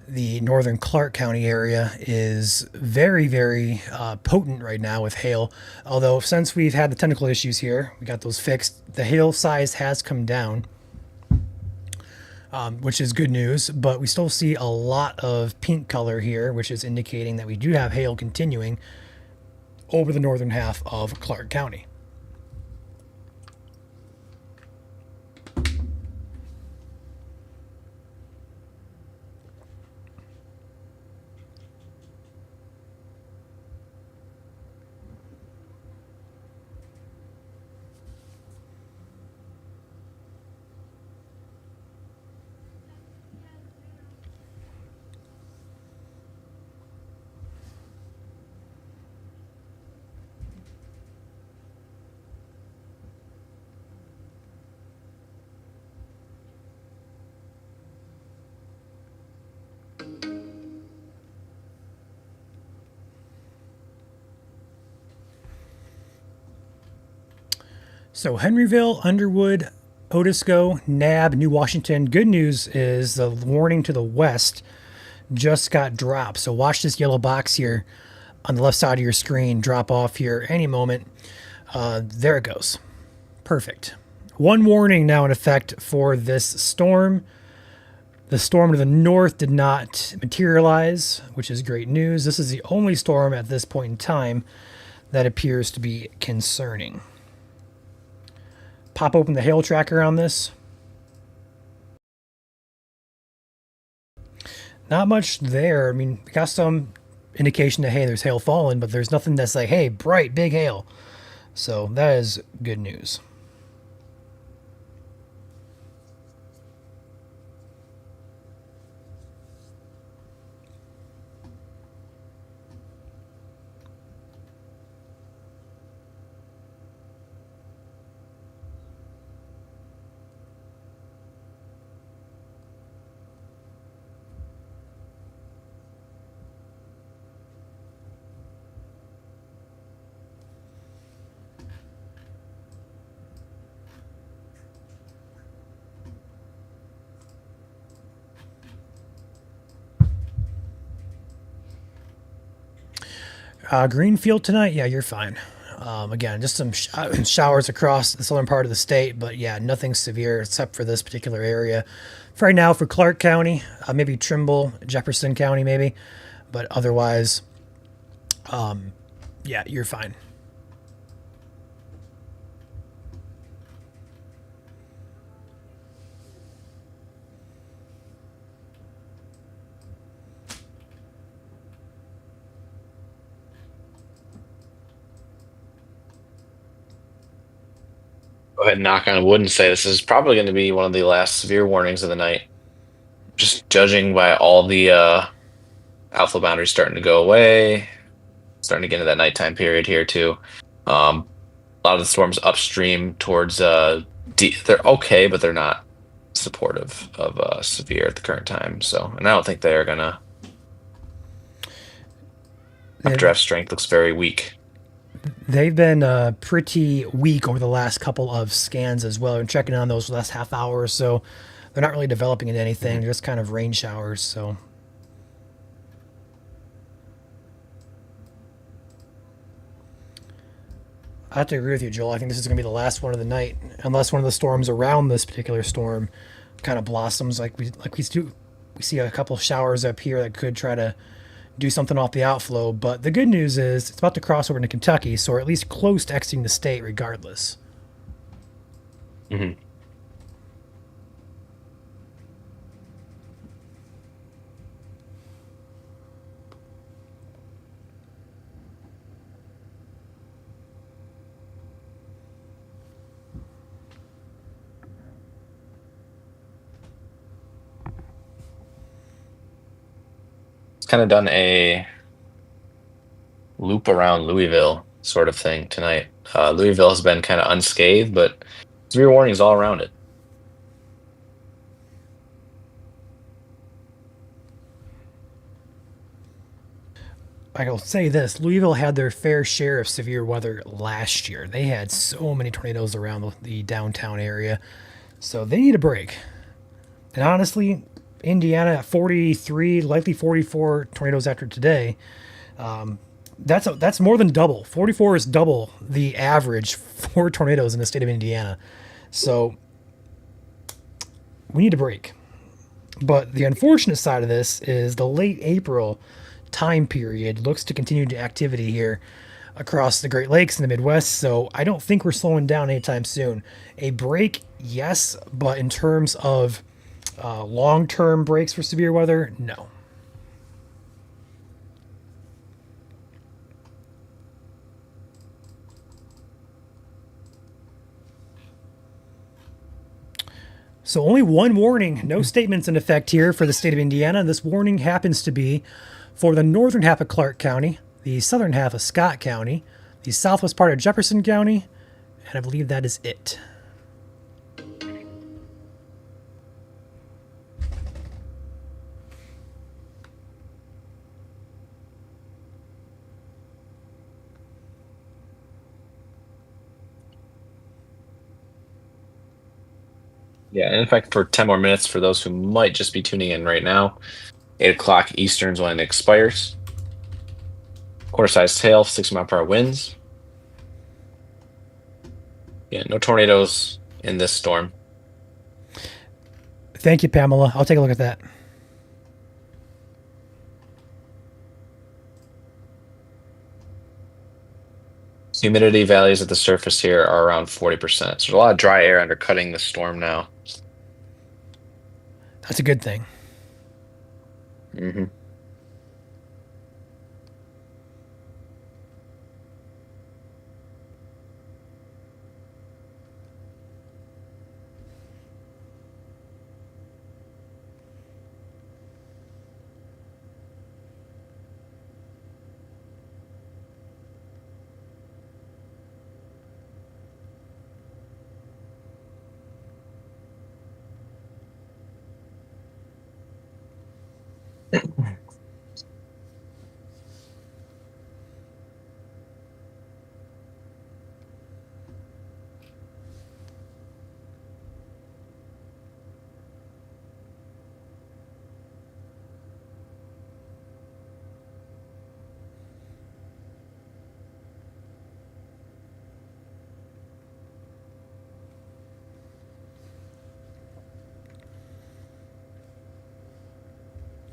the northern Clark County area is very, very potent right now with hail. Although, since we've had the technical issues here, we got those fixed, the hail size has come down, which is good news, but we still see a lot of pink color here, which is indicating that we do have hail continuing over the northern half of Clark County. So Henryville, Underwood, Otisco, Nab, New Washington. Good news is the warning to the west just got dropped. So watch this yellow box here on the left side of your screen drop off here any moment. There it goes. Perfect. One warning now in effect for this storm. The storm to the north did not materialize, which is great news. This is the only storm at this point in time that appears to be concerning. Pop open the hail tracker on this. Not much there. I mean, we got some indication that, hey, there's hail falling, but there's nothing that's like, hey, bright, big hail. So that is good news. Greenfield tonight, yeah, you're fine. Again, just some showers across the southern part of the state, but yeah, nothing severe except for this particular area. For right now, for Clark County, maybe Trimble, Jefferson County, maybe, but otherwise, yeah, you're fine. Go ahead and knock on wood and say this is probably going to be one of the last severe warnings of the night. Just judging by all the alpha boundaries starting to go away, starting to get into that nighttime period here too. A lot of the storms upstream towards they're okay, but they're not supportive of severe at the current time. So, and I don't think they're gonna. Updraft strength looks very weak. They've been pretty weak over the last couple of scans as well. And checking on those last half hour or so, they're not really developing into anything. They're just kind of rain showers. So I have to agree with you, Joel. I think this is going to be the last one of the night, unless one of the storms around this particular storm kind of blossoms like we do. We see a couple showers up here that could try to do something off the outflow. But the good news is it's about to cross over into Kentucky, so we're at least close to exiting the state regardless. Mhm. It's kind of done a loop around Louisville sort of thing tonight. Louisville has been kind of unscathed, but severe warnings all around it. I will say this: Louisville had their fair share of severe weather last year. They had so many tornadoes around the downtown area, so they need a break. And honestly, Indiana at 43, likely 44 tornadoes after today. That's more than double. 44 is double the average for tornadoes in the state of Indiana. So we need a break. But the unfortunate side of this is the late April time period looks to continue to activity here across the Great Lakes and the Midwest. So I don't think we're slowing down anytime soon. A break, yes, but in terms of long-term breaks for severe weather, no. So only one warning, no statements in effect here for the state of Indiana. This warning happens to be for the northern half of Clark County, the southern half of Scott County, the southwest part of Jefferson County, and I believe that is it. Yeah, and in fact, for 10 more minutes, for those who might just be tuning in right now, 8 o'clock Eastern's when it expires. Quarter size tail, 60-mile-per-hour winds. Yeah, no tornadoes in this storm. Thank you, Pamela. I'll take a look at that. Humidity values at the surface here are around 40%. So there's a lot of dry air undercutting the storm now. That's a good thing. Mm-hmm.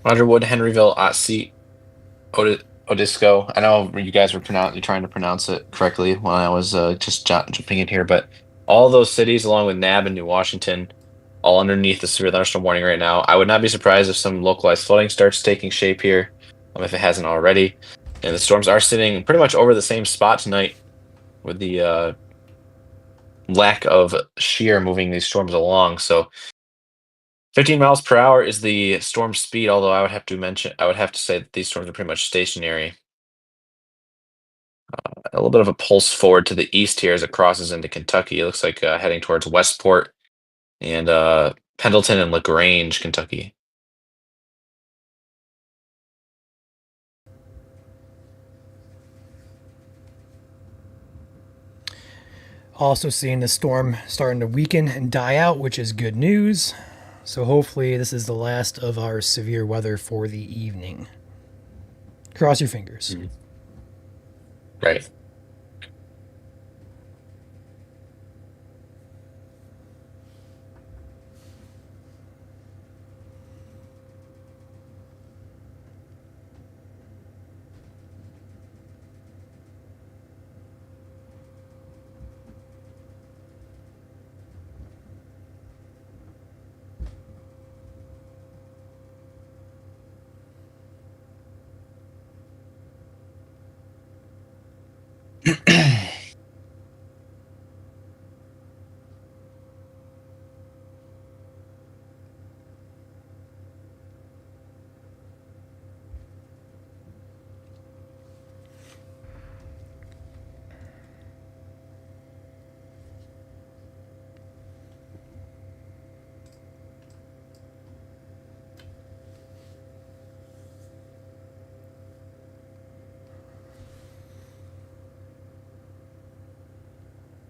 Roger Wood, Henryville, Otsi, Odisco. I know you guys were you're trying to pronounce it correctly when I was just jumping in here, but all those cities, along with Nab and New Washington, all underneath the severe thunderstorm warning right now. I would not be surprised if some localized flooding starts taking shape here, if it hasn't already. And the storms are sitting pretty much over the same spot tonight, with the lack of shear moving these storms along. So 15 miles per hour is the storm speed, although I would have to say that these storms are pretty much stationary. A little bit of a pulse forward to the east here as it crosses into Kentucky. It looks like heading towards Westport and Pendleton and LaGrange, Kentucky. Also seeing the storm starting to weaken and die out, which is good news. So hopefully this is the last of our severe weather for the evening. Cross your fingers. Mhm. Right.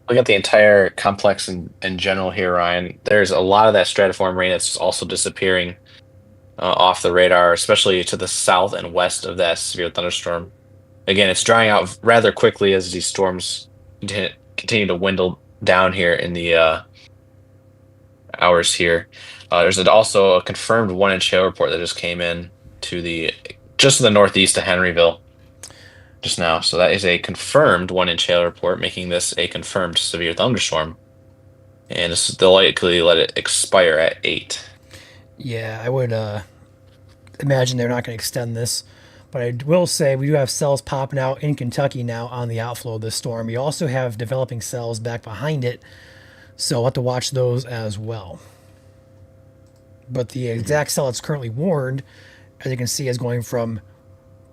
Look at the entire complex in general here, Ryan. There's a lot of that stratiform rain that's also disappearing off the radar, especially to the south and west of that severe thunderstorm. Again, it's drying out rather quickly as these storms continue to dwindle down here in the hours here. There's also a confirmed 1-inch hail report that just came in just to the northeast of Henryville just now. So that is a confirmed 1-inch hail report, making this a confirmed severe thunderstorm. And they'll likely let it expire at 8. Yeah, I would imagine they're not going to extend this. But I will say we do have cells popping out in Kentucky now on the outflow of this storm. We also have developing cells back behind it, so we'll have to watch those as well. But the exact cell that's currently warned, as you can see, is going from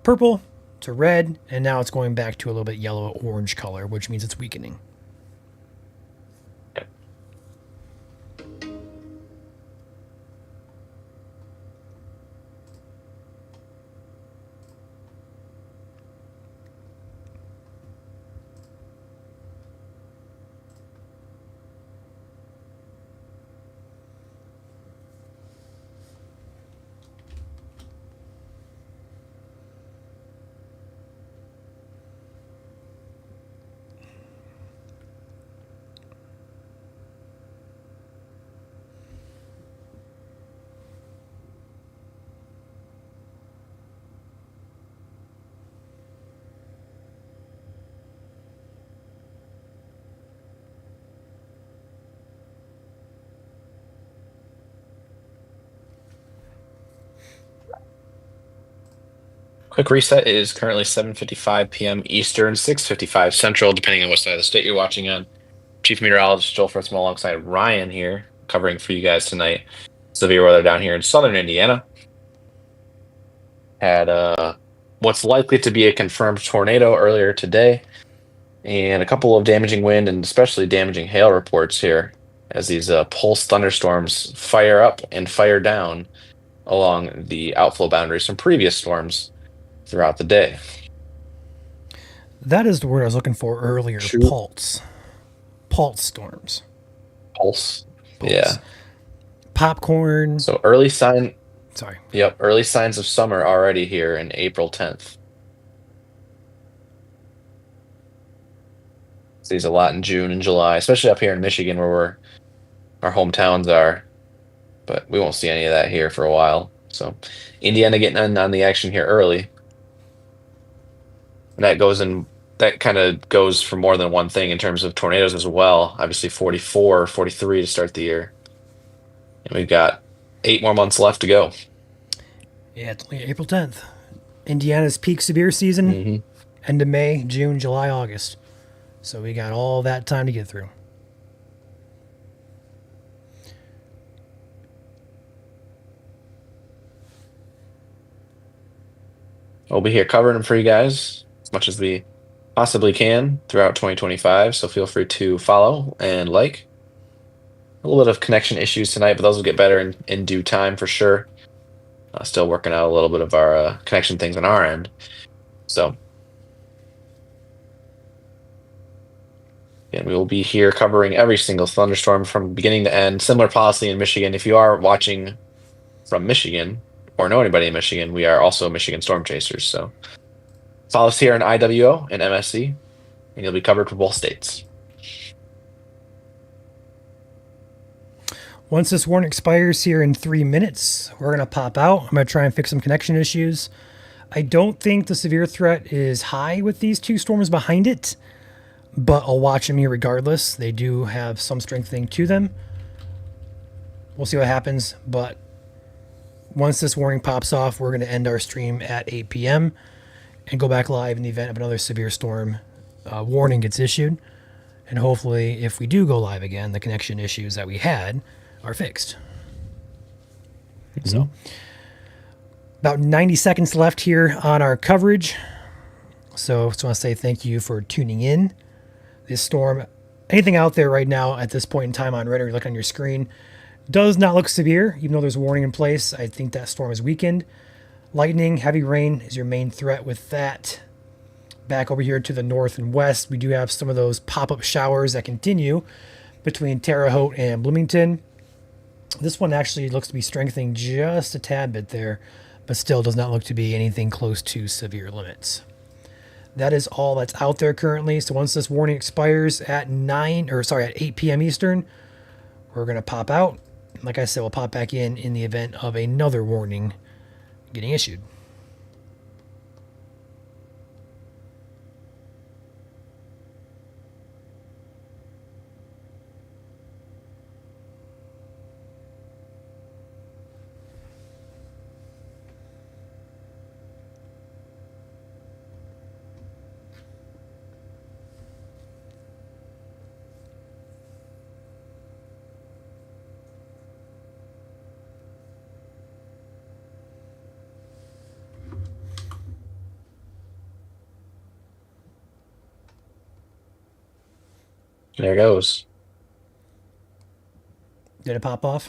purple to red, and now it's going back to a little bit yellow-orange color, which means it's weakening. Quick reset, it is currently 7:55 p.m. Eastern, 6:55 Central, depending on what side of the state you're watching on. Chief Meteorologist Joel Fritzman alongside Ryan here, covering for you guys tonight. Severe weather down here in southern Indiana. Had what's likely to be a confirmed tornado earlier today, and a couple of damaging wind and especially damaging hail reports here as these pulse thunderstorms fire up and fire down along the outflow boundaries from previous storms throughout the day. That is the word I was looking for earlier. Shoot. Pulse. Pulse storms. Pulse. Pulse. Yeah. Popcorn. So early signs of summer already here in April 10th. Sees a lot in June and July, especially up here in Michigan where our hometowns are. But we won't see any of that here for a while. So Indiana getting on the action here early. And that kind of goes for more than one thing in terms of tornadoes as well. Obviously 44, 43 to start the year. And we've got 8 more months left to go. Yeah, it's only April 10th. Indiana's peak severe season, end of May, June, July, August. So we got all that time to get through. We'll be here covering them for you guys as much as we possibly can throughout 2025. So feel free to follow and like. A little bit of connection issues tonight, but those will get better in due time for sure. Still working out a little bit of our connection things on our end. So, and we will be here covering every single thunderstorm from beginning to end. Similar policy in Michigan. If you are watching from Michigan or know anybody in Michigan, we are also Michigan Storm Chasers. So follow us here on IWO and MSC, and you'll be covered for both states. Once this warning expires here in 3 minutes, we're going to pop out. I'm going to try and fix some connection issues. I don't think the severe threat is high with these 2 storms behind it, but I'll watch them here regardless. They do have some strengthening to them. We'll see what happens, but once this warning pops off, we're going to end our stream at 8 p.m. and go back live in the event of another severe storm warning gets issued. And hopefully, if we do go live again, the connection issues that we had are fixed. So, about 90 seconds left here on our coverage. So, I just want to say thank you for tuning in. This storm, anything out there right now at this point in time on radar, you look on your screen, does not look severe, even though there's a warning in place. I think that storm is weakened. Lightning, heavy rain is your main threat with that. Back over here to the north and west, we do have some of those pop-up showers that continue between Terre Haute and Bloomington. This one actually looks to be strengthening just a tad bit there, but still does not look to be anything close to severe limits. That is all that's out there currently. So once this warning expires at 8 p.m. Eastern, we're going to pop out. Like I said, we'll pop back in the event of another warning getting issued. There it goes. Did it pop off?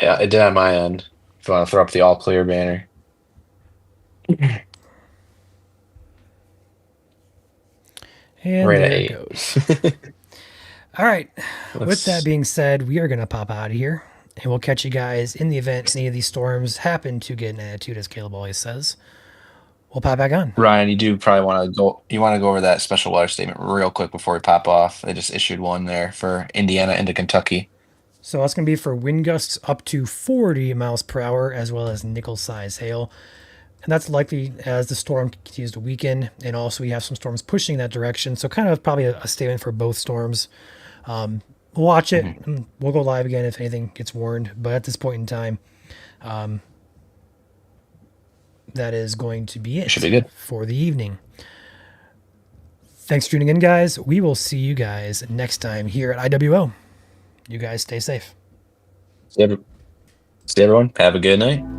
Yeah, it did on my end. If you want to throw up the all clear banner. And Right at there 8. it goes. All right. With that being said, we are going to pop out of here. And we'll catch you guys in the event any of these storms happen to get an attitude, as Caleb always says. We'll pop back on. Ryan, you do probably want to go. You want to go over that special weather statement real quick before we pop off. They just issued one there for Indiana into Kentucky. So that's going to be for wind gusts up to 40 miles per hour, as well as nickel-size hail. And that's likely as the storm continues to weaken. And also we have some storms pushing that direction. So kind of probably a statement for both storms. We'll watch it. And we'll go live again if anything gets warned. But at this point in time, that is going to be it. Should be good for the evening. Thanks for tuning in, guys. We will see you guys next time here at IWO. You guys stay safe. See everyone. Have a good night.